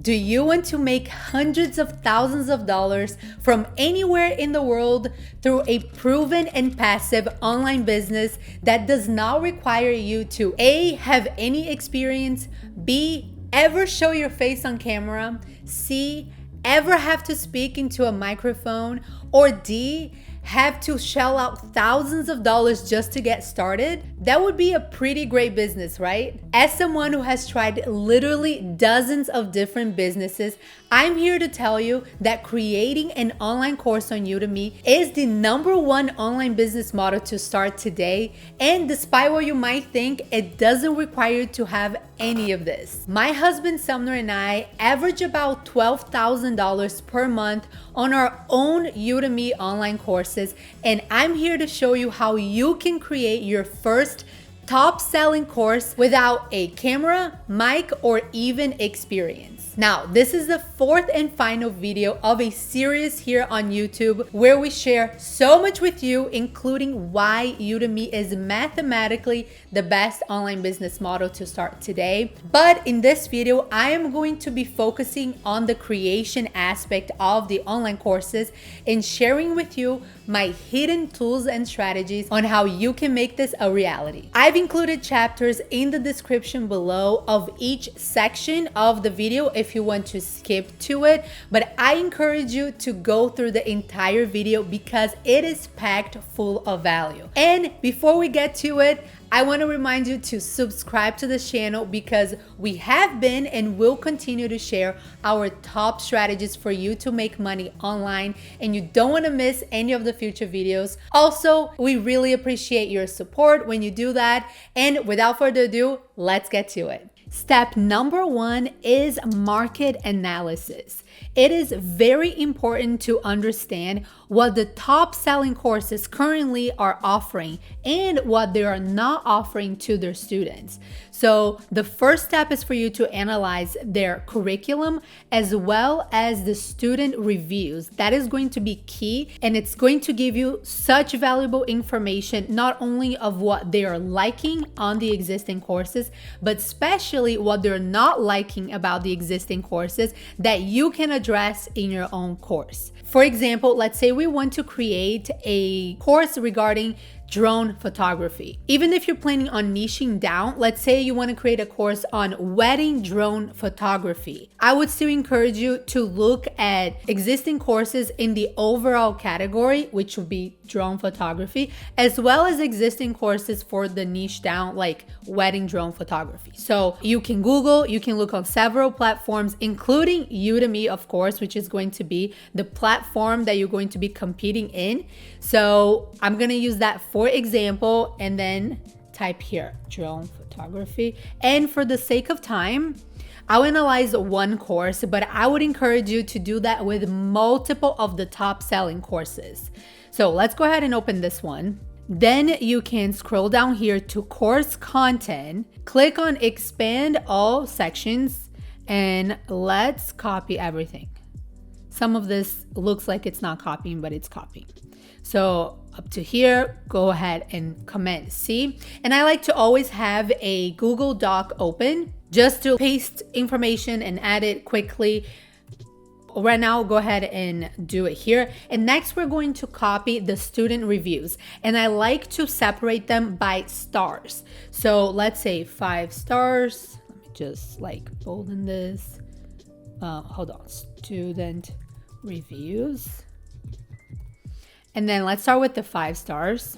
Do you want to make hundreds of thousands of dollars from anywhere in the world through a proven and passive online business that does not require you to A, have any experience, B, ever show your face on camera, C, ever have to speak into a microphone, or D, have to shell out thousands of dollars just to get started? That would be a pretty great business, right? As someone who has tried literally dozens of different businesses, I'm here to tell you that creating an online course on Udemy is the #1 online business model to start today. And despite what you might think, it doesn't require you to have any of this. My husband Sumner and I average about $12,000 per month on our own Udemy online courses, and I'm here to show you how you can create your first top-selling course without a camera, mic, or even experience. Now, this is the fourth and final video of a series here on YouTube where we share so much with you, including why Udemy is mathematically the best online business model to start today. But in this video, I am going to be focusing on the creation aspect of the online courses and sharing with you my hidden tools and strategies on how you can make this a reality. I've included chapters in the description below of each section of the video if you want to skip to it, but I encourage you to go through the entire video because it is packed full of value. And before we get to it, I want to remind you to subscribe to this channel because we have been and will continue to share our top strategies for you to make money online, and you don't want to miss any of the future videos. Also, we really appreciate your support when you do that. And without further ado, let's get to it. Step #1 is market analysis. It is very important to understand what the top selling courses currently are offering and what they are not offering to their students. So the first step is for you to analyze their curriculum as well as the student reviews. That is going to be key, and it's going to give you such valuable information, not only of what they are liking on the existing courses, but especially what they're not liking about the existing courses that you can address in your own course. For example, let's say we want to create a course regarding drone photography. Even if you're planning on niching down, let's say you want to create a course on wedding drone photography, I would still encourage you to look at existing courses in the overall category, which would be drone photography, as well as existing courses for the niche down, like wedding drone photography. So you can Google, you can look on several platforms, including Udemy, of course, which is going to be the platform that you're going to be competing in. So I'm going to use that for example, and then type here drone photography. And for the sake of time, I'll analyze one course, but I would encourage you to do that with multiple of the top selling courses. So let's go ahead and open this one. Then you can scroll down here to course content, click on expand all sections, and let's copy everything. Some of this looks like it's not copying, but it's copying. So up to here, go ahead and comment C. And I like to always have a Google Doc open just to paste information and add it quickly. Right now, go ahead and do it here. And next, we're going to copy the student reviews. And I like to separate them by stars. So let's say 5 stars. Let me just like bolden this. Hold on, student reviews. And then let's start with the 5 stars.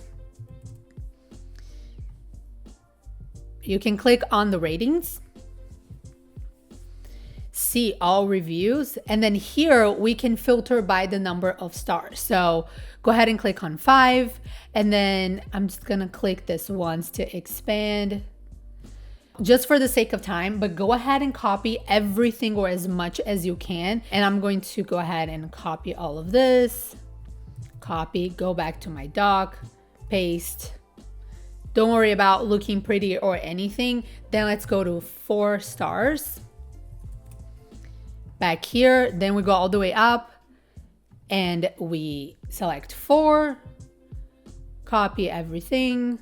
You can click on the ratings, see all reviews, and then here we can filter by the number of stars. So go ahead and click on 5, and then I'm just gonna click this once to expand just for the sake of time, but go ahead and copy everything or as much as you can. And I'm going to go ahead and copy all of this. Copy, go back to my doc, paste. Don't worry about looking pretty or anything. Then let's go to 4 stars. Back here, then we go all the way up and we select 4, copy everything.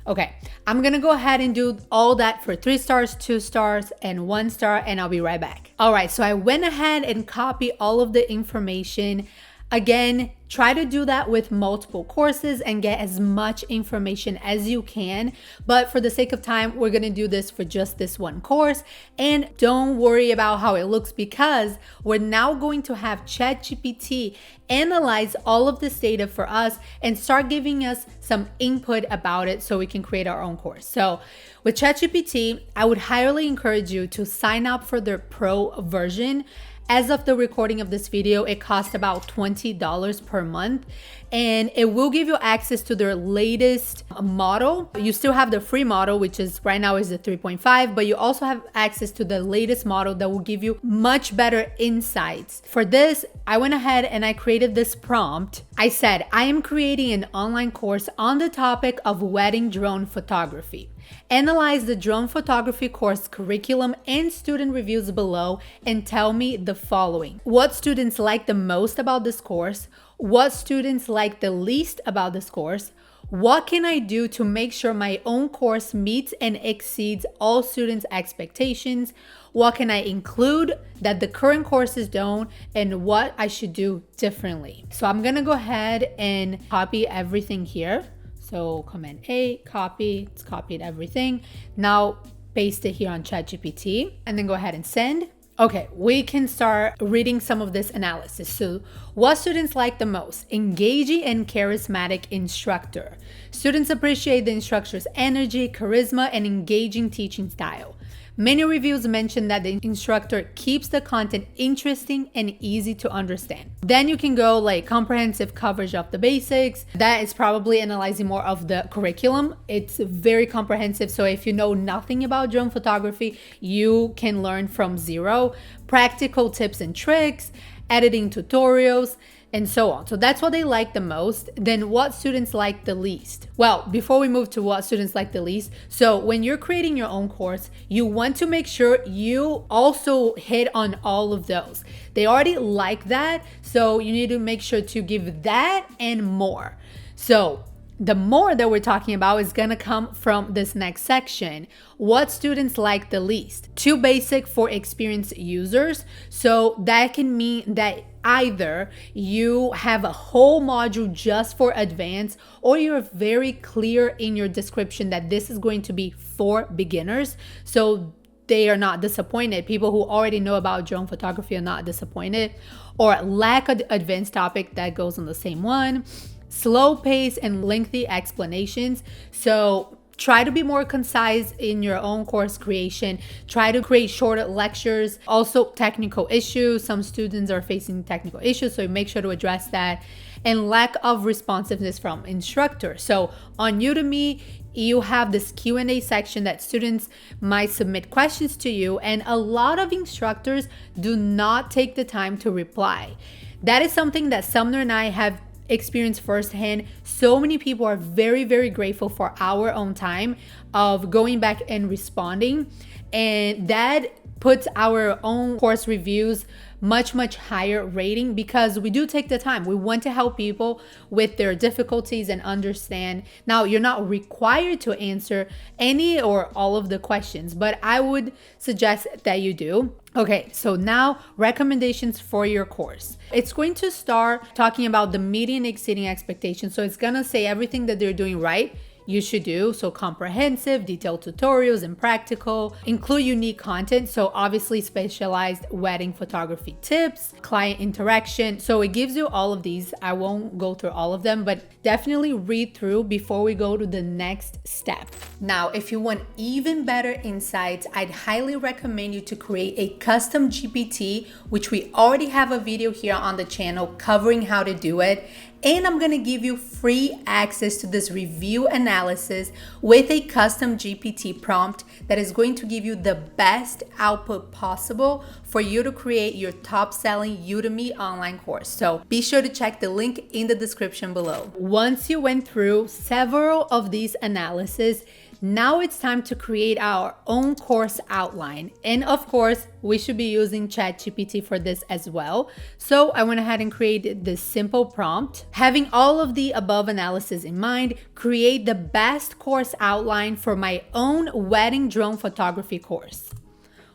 Okay, I'm gonna go ahead and do all that for 3 stars, 2 stars, and 1 star, and I'll be right back. All right, so I went ahead and copied all of the information. Again, try to do that with multiple courses and get as much information as you can. But for the sake of time, we're gonna do this for just this one course. And don't worry about how it looks, because we're now going to have Chat GPT analyze all of this data for us and start giving us some input about it so we can create our own course. So with Chat GPT, I would highly encourage you to sign up for their pro version. As of the recording of this video, it costs about $20 per month, and it will give you access to their latest model. You still have the free model, which is right now is the 3.5, but you also have access to the latest model that will give you much better insights. For this, I went ahead and I created this prompt. I said, I am creating an online course on the topic of wedding drone photography. Analyze the drone photography course curriculum and student reviews below and tell me the following. What students like the most about this course? What students like the least about this course? What can I do to make sure my own course meets and exceeds all students' expectations? What can I include that the current courses don't, and what I should do differently? So I'm gonna go ahead and copy everything here. So Command A, copy, it's copied everything. Now paste it here on ChatGPT and then go ahead and send. Okay, we can start reading some of this analysis. So what students like the most? Engaging and charismatic instructor. Students appreciate the instructor's energy, charisma, and engaging teaching style. Many reviews mention that the instructor keeps the content interesting and easy to understand. Then you can go like comprehensive coverage of the basics. That is probably analyzing more of the curriculum. It's very comprehensive. So if you know nothing about drone photography, you can learn from zero. Practical tips and tricks, editing tutorials, and so on. So that's what they like the most. Then what students like the least? Well, before we move to what students like the least, so when you're creating your own course, you want to make sure you also hit on all of those. They already like that, so you need to make sure to give that and more. So the more that we're talking about is gonna come from this next section. What students like the least? Too basic for experienced users. So that can mean that either you have a whole module just for advanced, or you're very clear in your description that this is going to be for beginners. So they are not disappointed. People who already know about drone photography are not disappointed. Or lack of advanced topic, that goes on the same one. Slow pace and lengthy explanations. So try to be more concise in your own course creation. Try to create shorter lectures. Also technical issues. Some students are facing technical issues, so make sure to address that. And lack of responsiveness from instructors. So on Udemy, you have this Q&A section that students might submit questions to you, and a lot of instructors do not take the time to reply. That is something that Sumner and I have experienced firsthand. So many people are very, very grateful for our own time of going back and responding, and that puts our own course reviews much higher rating, because we do take the time. We want to help people with their difficulties and understand. Now, you're not required to answer any or all of the questions, but I would suggest that you do. Okay, so now recommendations for your course. It's going to start talking about the meeting and exceeding expectations. So it's gonna say everything that they're doing right you should do. So comprehensive, detailed tutorials and practical, include unique content. So obviously specialized wedding photography tips, client interaction. So it gives you all of these. I won't go through all of them, but definitely read through before we go to the next step. Now, if you want even better insights, I'd highly recommend you to create a custom GPT, which we already have a video here on the channel covering how to do it. And I'm gonna give you free access to this review analysis with a custom GPT prompt that is going to give you the best output possible for you to create your top-selling Udemy online course. So be sure to check the link in the description below. Once you went through several of these analyses, Now it's time to create our own course outline. And of course, we should be using Chat GPT for this as well. So I went ahead and created this simple prompt. Having all of the above analysis in mind, create the best course outline for my own wedding drone photography course.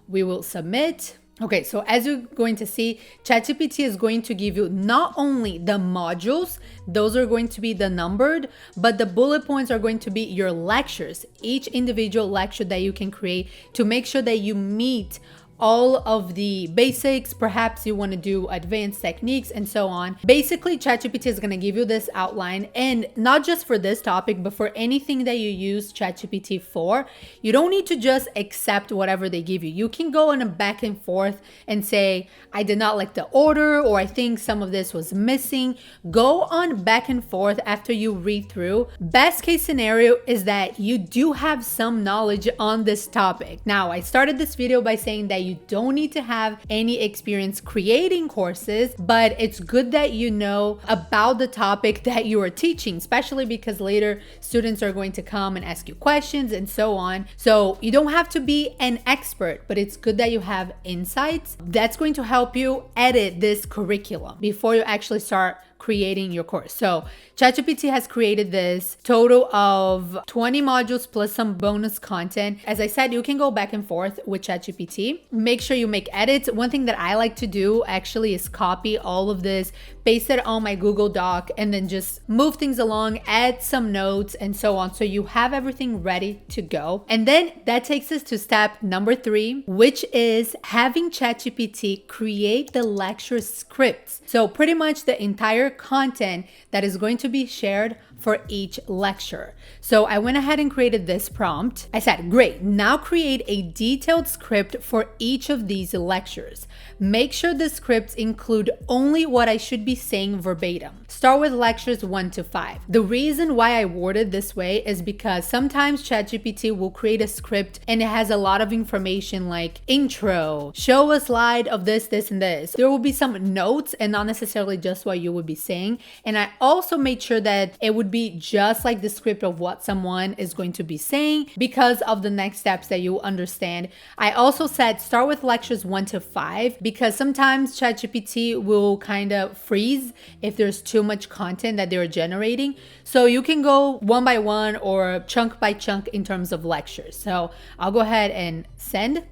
We will submit. Okay, so as you're going to see, ChatGPT is going to give you not only the modules, those are going to be the numbered, but the bullet points are going to be your lectures, each individual lecture that you can create to make sure that you meet all of the basics. Perhaps you want to do advanced techniques and so on. Basically, ChatGPT is going to give you this outline, and not just for this topic, but for anything that you use ChatGPT for. You don't need to just accept whatever they give you. You can go on a back and forth and say, I did not like the order, or I think some of this was missing. Go on back and forth after you read through. Best case scenario is that you do have some knowledge on this topic. Now, I started this video by saying that you don't need to have any experience creating courses, but it's good that you know about the topic that you are teaching, especially because later students are going to come and ask you questions and so on. So you don't have to be an expert, but it's good that you have insights. That's going to help you edit this curriculum before you actually start creating your course. So ChatGPT has created this total of 20 modules plus some bonus content. As I said, you can go back and forth with ChatGPT. Make sure you make edits. One thing that I like to do actually is copy all of this, paste it on my Google Doc, and then just move things along, add some notes and so on. So you have everything ready to go. And then that takes us to step number 3, which is having ChatGPT create the lecture scripts. So pretty much the entire content that is going to be shared for each lecture. So I went ahead and created this prompt. I said, great, now create a detailed script for each of these lectures. Make sure the scripts include only what I should be saying verbatim. Start with lectures 1 to 5. The reason why I worded this way is because sometimes ChatGPT will create a script and it has a lot of information like intro, show a slide of this, this, and this. There will be some notes and not necessarily just what you would be saying. And I also made sure that it would be just like the script of what someone is going to be saying because of the next steps that you understand. I also said start with lectures 1 to 5 because sometimes ChatGPT will kind of freeze if there's too much content that they're generating. So you can go one by one or chunk by chunk in terms of lectures. So I'll go ahead and send.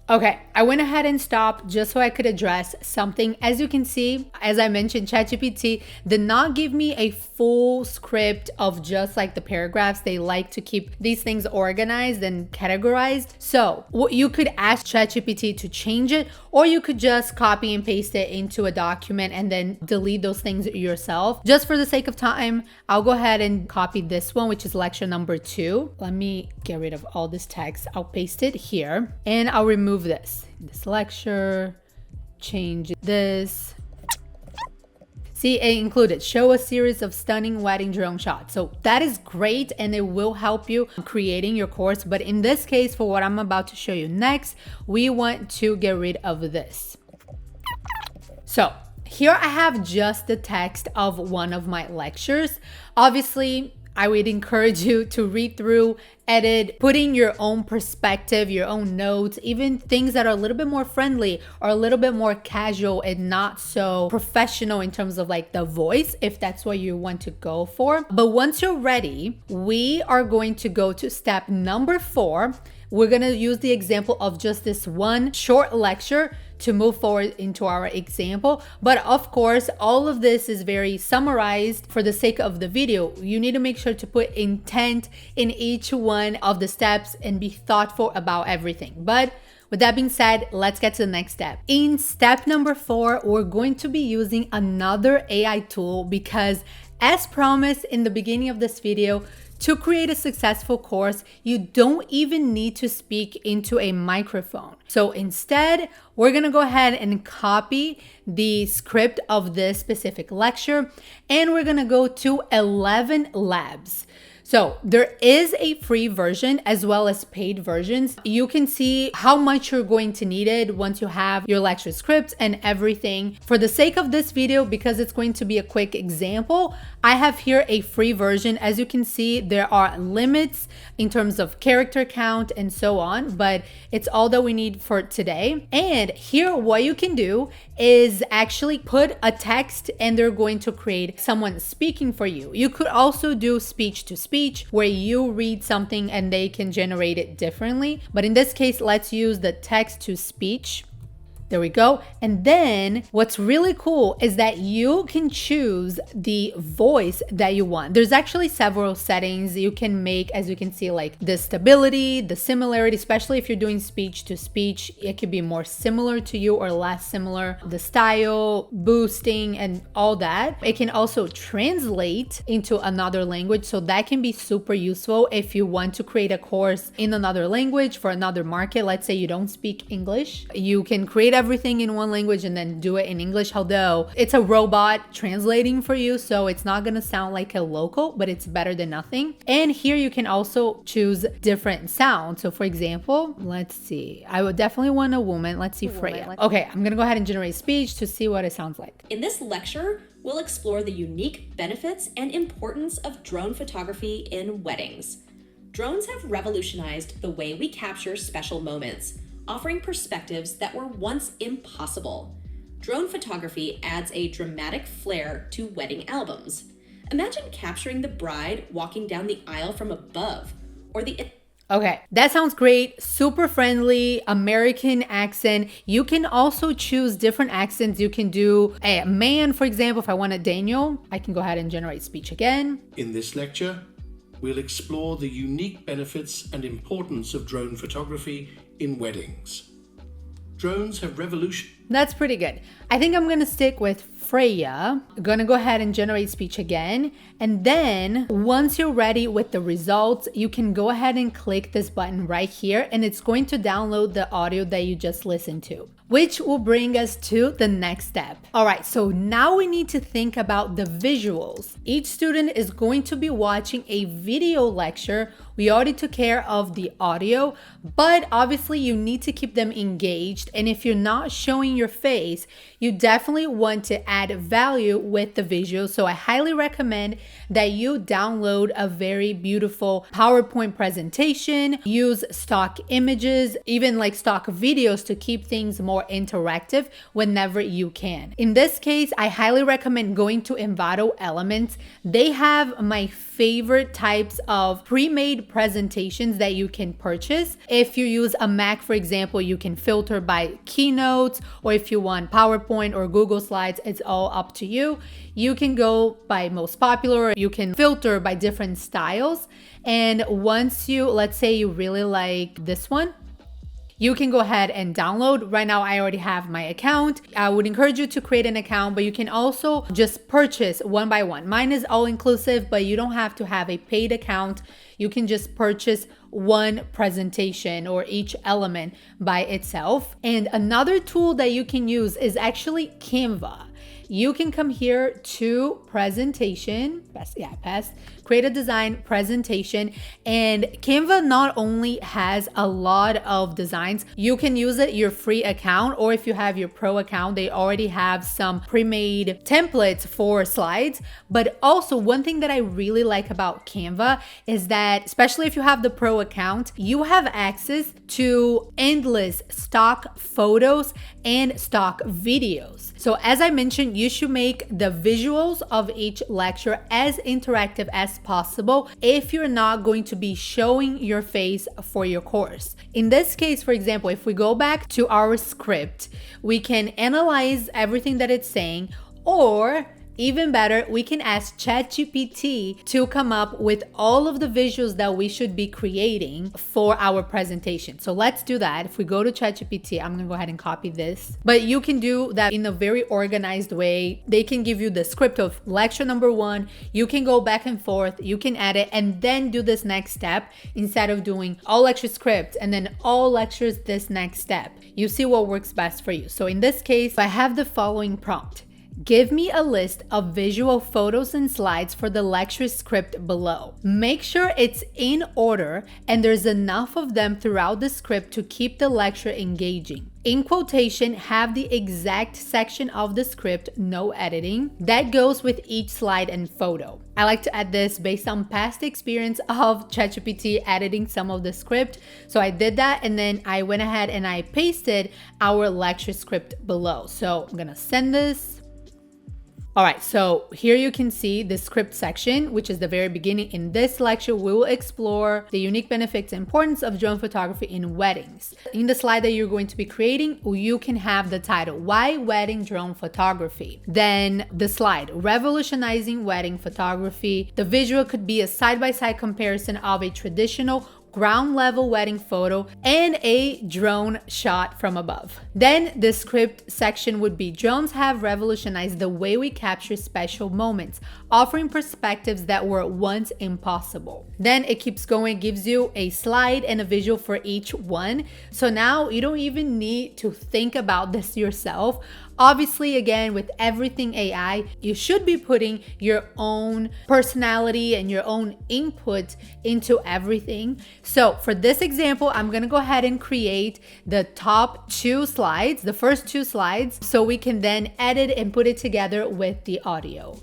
Okay, I went ahead and stopped just so I could address something. As you can see, as I mentioned, ChatGPT did not give me a full script of just like the paragraphs. They like to keep these things organized and categorized. So you could ask ChatGPT to change it, or you could just copy and paste it into a document and then delete those things yourself. Just for the sake of time, I'll go ahead and copy this one, which is lecture number 2. Let me get rid of all this text. I'll paste it here and I'll remove this lecture, change this. See, it included show a series of stunning wedding drone shots. So that is great and it will help you creating your course. But in this case, for what I'm about to show you next, we want to get rid of this. So here I have just the text of one of my lectures. Obviously, I would encourage you to read through, edit, put in your own perspective, your own notes, even things that are a little bit more friendly or a little bit more casual and not so professional in terms of like the voice, if that's what you want to go for. But once you're ready, we are going to go to step number 4. We're going to use the example of just this one short lecture to move forward into our example. But of course, all of this is very summarized for the sake of the video. You need to make sure to put intent in each one of the steps and be thoughtful about everything. But with that being said, let's get to the next step. In step number 4, we're going to be using another AI tool because as promised in the beginning of this video, to create a successful course, you don't even need to speak into a microphone. So instead, we're gonna go ahead and copy the script of this specific lecture, and we're gonna go to 11 labs. So there is a free version as well as paid versions. You can see how much you're going to need it once you have your lecture script and everything. For the sake of this video, because it's going to be a quick example, I have here a free version. As you can see, there are limits in terms of character count and so on, but it's all that we need for today. And here, what you can do is actually put a text and they're going to create someone speaking for you. You could also do speech to speech where you read something and they can generate it differently. But in this case, let's use the text to speech. There we go. And then what's really cool is that you can choose the voice that you want. There's actually several settings you can make, as you can see, like the stability, the similarity, especially if you're doing speech to speech, it could be more similar to you or less similar, the style, boosting, and all that. It can also translate into another language. So that can be super useful if you want to create a course in another language for another market. Let's say you don't speak English. You can create everything in one language and then do it in English, although it's a robot translating for you, so it's not gonna sound like a local, but it's better than nothing. And here you can also choose different sounds. So for example, let's see, I would definitely want a woman. Let's see, Freya. Okay, I'm gonna go ahead and generate speech to see what it sounds like. In this lecture, we'll explore the unique benefits and importance of drone photography in weddings. Drones have revolutionized the way we capture special moments, offering perspectives that were once impossible. Drone photography adds a dramatic flair to wedding albums. Imagine capturing the bride walking down the aisle from above, or the... Okay, that sounds great. Super friendly, American accent. You can also choose different accents. You can do a man, for example. If I want a Daniel, I can go ahead and generate speech again. In this lecture, we'll explore the unique benefits and importance of drone photography in weddings. Drones have revolutionized. That's pretty good. I think I'm gonna stick with Freya. I'm gonna go ahead and generate speech again. And then once you're ready with the results, you can go ahead and click this button right here and it's going to download the audio that you just listened to, which will bring us to the next step. All right, so now we need to think about the visuals. Each student is going to be watching a video lecture. We already took care of the audio, but obviously you need to keep them engaged. And if you're not showing your face, you definitely want to add value with the visual. So I highly recommend that you download a very beautiful PowerPoint presentation, use stock images, even like stock videos to keep things more interactive whenever you can. In this case, I highly recommend going to Envato Elements. They have my favorite types of pre-made presentations that you can purchase. If you use a Mac, for example, you can filter by keynotes, or if you want PowerPoint or Google Slides, it's all up to you. You can go by most popular, you can filter by different styles. And once you, let's say you really like this one, you can go ahead and download. Right now, I already have my account. I would encourage you to create an account, but you can also just purchase one by one. Mine is all inclusive, but you don't have to have a paid account. You can just purchase one presentation or each element by itself. And another tool that you can use is actually Canva. You can come here to presentation, create a design presentation, and Canva not only has a lot of designs, you can use it your free account, or if you have your pro account, they already have some pre-made templates for slides. But also one thing that I really like about Canva is that, especially if you have the pro account, you have access to endless stock photos and stock videos. So as I mentioned, you should make the visuals of each lecture as interactive as possible if you're not going to be showing your face for your course. In this case, for example, if we go back to our script, we can analyze everything that it's saying, or even better, we can ask Chat GPT to come up with all of the visuals that we should be creating for our presentation. So let's do that. If we go to Chat GPT, I'm gonna go ahead and copy this. But you can do that in a very organized way. They can give you the script of lecture number 1. You can go back and forth, you can edit, and then do this next step instead of doing all lecture script and then all lectures this next step. You see what works best for you. So in this case, I have the following prompt. Give me a list of visual photos and slides for the lecture script below. Make sure it's in order and there's enough of them throughout the script to keep the lecture engaging. In quotation, have the exact section of the script, no editing, that goes with each slide and photo. I like to add this based on past experience of Chat GPT editing some of the script. So I did that and then I went ahead and I pasted our lecture script below. So I'm gonna send this. All right, so here you can see the script section, which is the very beginning. In this lecture, we will explore the unique benefits and importance of drone photography in weddings. In the slide that you're going to be creating, you can have the title, Why Wedding Drone Photography? Then the slide, Revolutionizing Wedding Photography. The visual could be a side-by-side comparison of a traditional ground level wedding photo and a drone shot from above. Then the script section would be drones have revolutionized the way we capture special moments, offering perspectives that were once impossible. Then it keeps going, gives you a slide and a visual for each one. So now you don't even need to think about this yourself. Obviously, again, with everything AI, you should be putting your own personality and your own input into everything. So for this example, I'm gonna go ahead and create the top 2 slides, the first 2 slides, so we can then edit and put it together with the audio.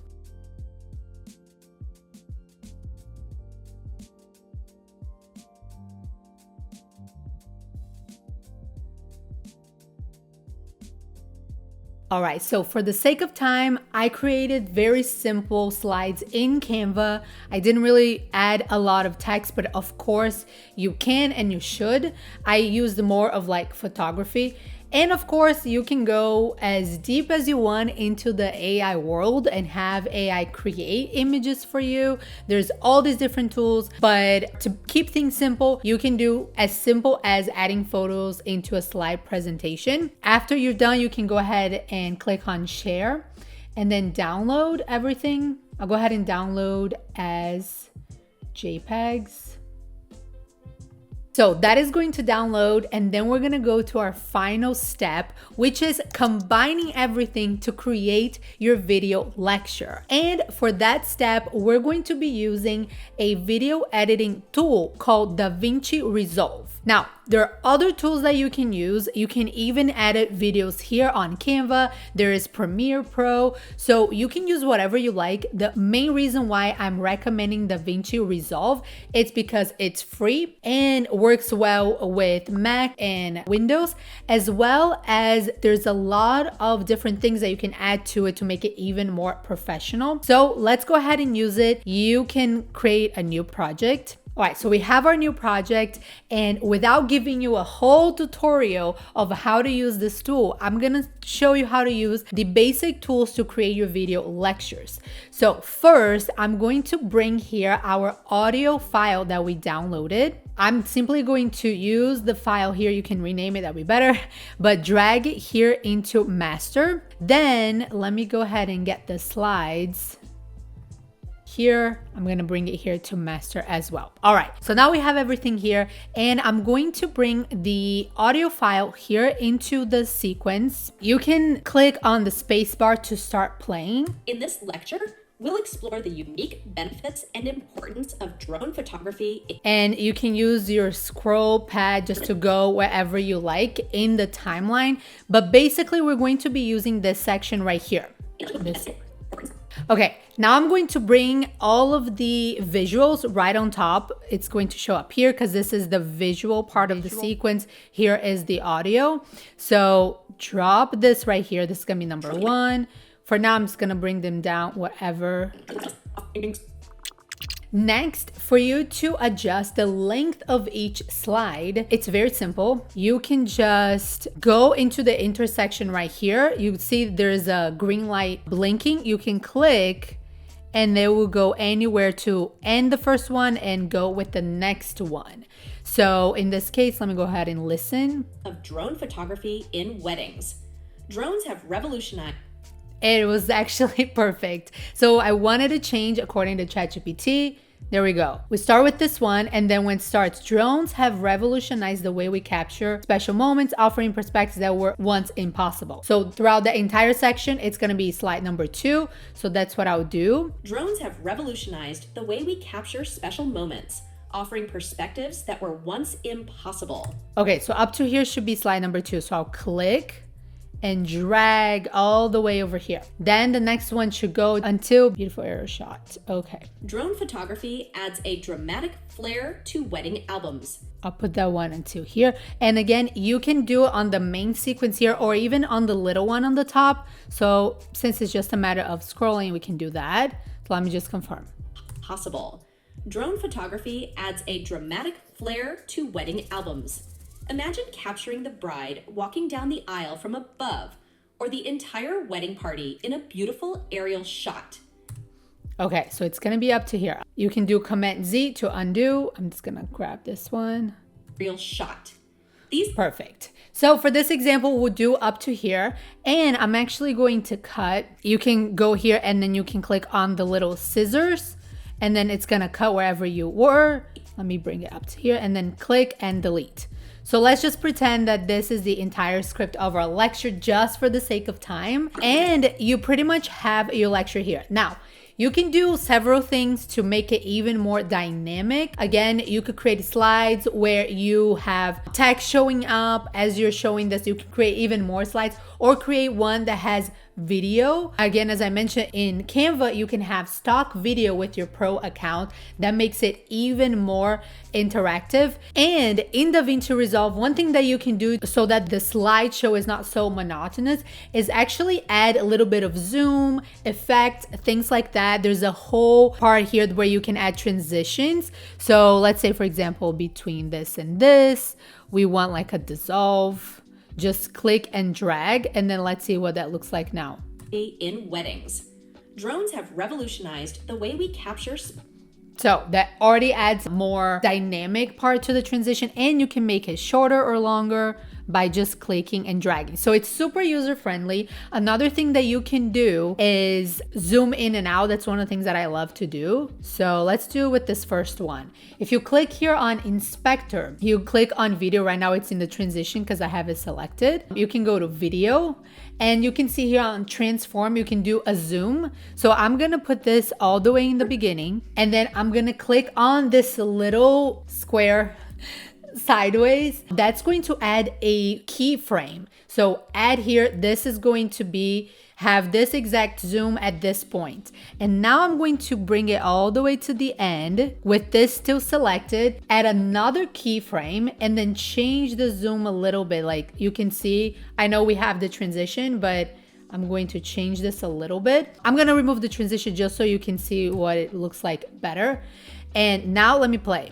All right, so for the sake of time, I created very simple slides in Canva. I didn't really add a lot of text, but of course you can and you should. I used more of like photography. And of course, you can go as deep as you want into the AI world and have AI create images for you. There's all these different tools, but to keep things simple, you can do as simple as adding photos into a slide presentation. After you're done, you can go ahead and click on share and then download everything. I'll go ahead and download as JPEGs. So that is going to download, and then we're going to go to our final step, which is combining everything to create your video lecture. And for that step, we're going to be using a video editing tool called DaVinci Resolve. Now, there are other tools that you can use. You can even edit videos here on Canva. There is Premiere Pro, so you can use whatever you like. The main reason why I'm recommending DaVinci Resolve is because it's free and works well with Mac and Windows, as well as there's a lot of different things that you can add to it to make it even more professional. So let's go ahead and use it. You can create a new project. All right, so we have our new project, and without giving you a whole tutorial of how to use this tool, I'm gonna show you how to use the basic tools to create your video lectures. So first, I'm going to bring here our audio file that we downloaded. I'm simply going to use the file here. You can rename it, that'd be better, but drag it here into master. Then let me go ahead and get the slides. Here, I'm gonna bring it here to master as well. All right, so now we have everything here, and I'm going to bring the audio file here into the sequence. You can click on the spacebar to start playing. In this lecture, we'll explore the unique benefits and importance of drone photography. And you can use your scroll pad just to go wherever you like in the timeline. But basically, we're going to be using this section right here. Okay, now I'm going to bring all of the visuals right on top. It's going to show up here because this is the visual part of the sequence. Here is the audio. So drop this right here. This is gonna be number 1. For now, I'm just gonna bring them down whatever. Next, for you to adjust the length of each slide, it's very simple. You can just go into the intersection right here. You see there's a green light blinking. You can click and they will go anywhere to end the first one and go with the next one. So in this case, let me go ahead and listen. Of drone photography in weddings. Drones have revolutionized. It was actually perfect. So I wanted to change according to Chat GPT. There we go. We start with this one, and then when it starts, drones have revolutionized the way we capture special moments, offering perspectives that were once impossible. So throughout the entire section, it's gonna be slide number 2. So that's what I would do. Drones have revolutionized the way we capture special moments, offering perspectives that were once impossible. Okay, so up to here should be slide number 2. So I'll click and drag all the way over here. Then the next one should go until beautiful aerial shot. Okay. Drone photography adds a dramatic flair to wedding albums. I'll put that one until here. And again, you can do it on the main sequence here or even on the little one on the top. So since it's just a matter of scrolling, we can do that. So let me just confirm. Possible. Drone photography adds a dramatic flair to wedding albums. Imagine capturing the bride walking down the aisle from above, or the entire wedding party in a beautiful aerial shot. Okay, so it's gonna be up to here. You can do Command Z to undo. I'm just gonna grab this one. Aerial shot. Perfect. So for this example, we'll do up to here, and I'm actually going to cut. You can go here and then you can click on the little scissors, and then it's gonna cut wherever you were. Let me bring it up to here and then click and delete. So let's just pretend that this is the entire script of our lecture just for the sake of time. And you pretty much have your lecture here. Now, you can do several things to make it even more dynamic. Again, you could create slides where you have text showing up as you're showing this. You can create even more slides or create one that has video. Again, as I mentioned in Canva, you can have stock video with your pro account that makes it even more interactive. And in DaVinci Resolve, one thing that you can do so that the slideshow is not so monotonous is actually add a little bit of zoom, effect, things like that. There's a whole part here where you can add transitions. So let's say, for example, between this and this, we want like a dissolve. Just click and drag, and then let's see what that looks like now. In weddings, drones have revolutionized the way we capture. So that already adds more dynamic part to the transition, and you can make it shorter or longer by just clicking and dragging. So it's super user friendly. Another thing that you can do is zoom in and out. That's one of the things that I love to do. So let's do it with this first one. If you click here on inspector, you click on video. Right now it's in the transition because I have it selected. You can go to video and you can see here on transform, you can do a zoom. So I'm gonna put this all the way in the beginning, and then I'm gonna click on this little square sideways. That's going to add a keyframe. So add here, this is going to have this exact zoom at this point. And now I'm going to bring it all the way to the end with this still selected, add another keyframe, and then change the zoom a little bit. Like you can see, I know we have the transition, but I'm going to change this a little bit. I'm gonna remove the transition just so you can see what it looks like better. And now let me play.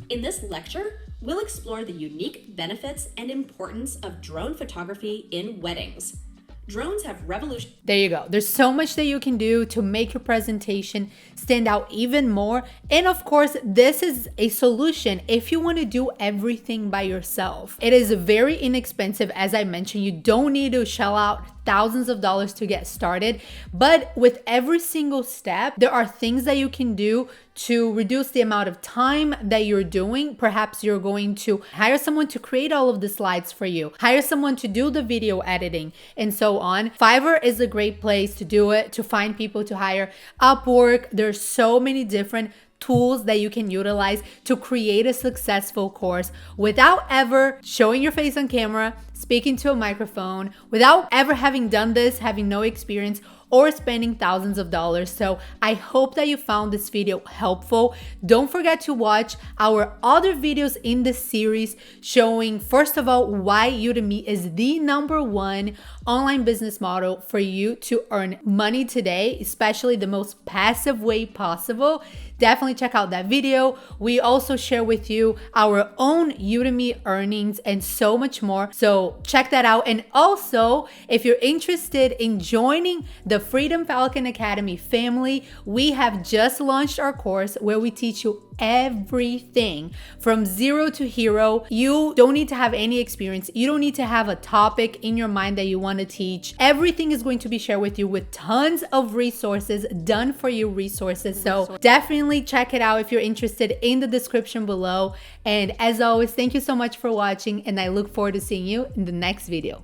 In this lecture, we'll explore the unique benefits and importance of drone photography in weddings. Drones have revolutionized. There you go. There's so much that you can do to make your presentation stand out even more. And of course, this is a solution if you want to do everything by yourself. It is very inexpensive. As I mentioned, you don't need to shell out thousands of dollars to get started. But with every single step, there are things that you can do to reduce the amount of time that you're doing. Perhaps you're going to hire someone to create all of the slides for you, hire someone to do the video editing, and so on. Fiverr is a great place to do it, to find people to hire. Upwork, there's so many different tools that you can utilize to create a successful course without ever showing your face on camera, speaking to a microphone, without ever having done this, having no experience, or spending thousands of dollars. So I hope that you found this video helpful. Don't forget to watch our other videos in this series showing, first of all, why Udemy is the #1 online business model for you to earn money today, especially the most passive way possible. Definitely check out that video. We also share with you our own Udemy earnings and so much more. So So check that out. And also, if you're interested in joining the Freedom Falcon Academy family, we have just launched our course where we teach you everything from zero to hero. You don't need to have any experience. You don't need to have a topic in your mind that you want to teach. Everything is going to be shared with you with tons of resources, done for you resources. So definitely check it out if you're interested in the description below. And as always, thank you so much for watching, and I look forward to seeing you in the next video.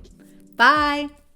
Bye.